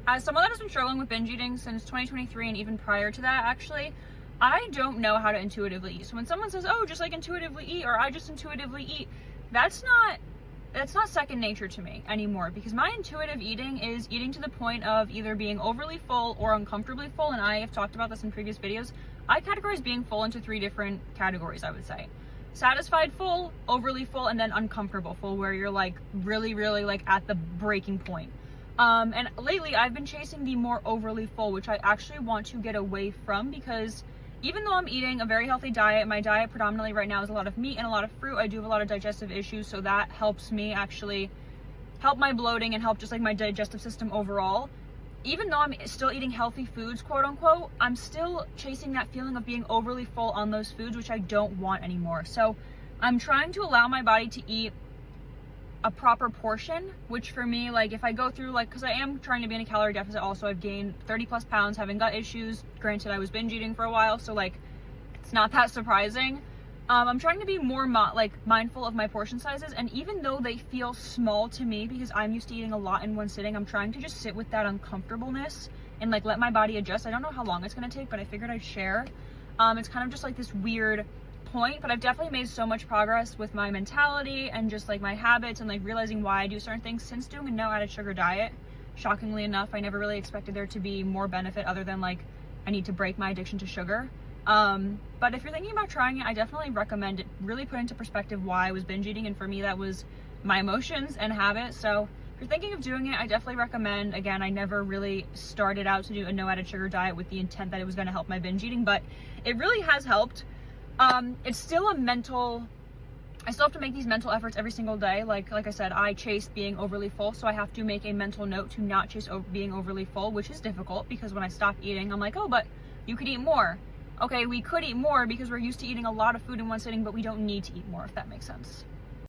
As someone that has been struggling with binge eating since 2023 and even prior to that, actually, I don't know how to intuitively eat. So when someone says, oh, just like intuitively eat, or I just intuitively eat, that's not second nature to me anymore, because my intuitive eating is eating to the point of either being overly full or uncomfortably full. And I have talked about this in previous videos. I categorize being full into 3 different categories, I would say. Satisfied full, overly full, and then uncomfortable full, where you're like really, really like at the breaking point. And lately I've been chasing the more overly full, which I actually want to get away from, because even though I'm eating a very healthy diet, my diet predominantly right now is a lot of meat and a lot of fruit. I do have a lot of digestive issues, so that helps me actually help my bloating and help just like my digestive system overall. Even though I'm still eating healthy foods, quote unquote, I'm still chasing that feeling of being overly full on those foods, which I don't want anymore. So I'm trying to allow my body to eat a proper portion, which for me, like if I go through, like, because I am trying to be in a calorie deficit also, I've gained 30 plus pounds, having gut issues. Granted, I was binge eating for a while, so like it's not that surprising. I'm trying to be more mindful of my portion sizes, and even though they feel small to me because I'm used to eating a lot in one sitting, I'm trying to just sit with that uncomfortableness and like let my body adjust. I don't know how long it's going to take, but I figured I'd share. It's kind of just like this weird point, but I've definitely made so much progress with my mentality and just like my habits and like realizing why I do certain things since doing a no added sugar diet. Shockingly enough, I never really expected there to be more benefit other than like I need to break my addiction to sugar. But if you're thinking about trying it, I definitely recommend it. Really put into perspective why I was binge eating, and for me that was my emotions and habits. So if you're thinking of doing it, I definitely recommend. Again, I never really started out to do a no added sugar diet with the intent that it was going to help my binge eating, but it really has helped. It's still I still have to make these mental efforts every single day. Like I said, I chase being overly full, so I have to make a mental note to not chase being overly full, which is difficult because when I stop eating, I'm like, oh, but you could eat more. Okay, we could eat more because we're used to eating a lot of food in one sitting, but we don't need to eat more, if that makes sense.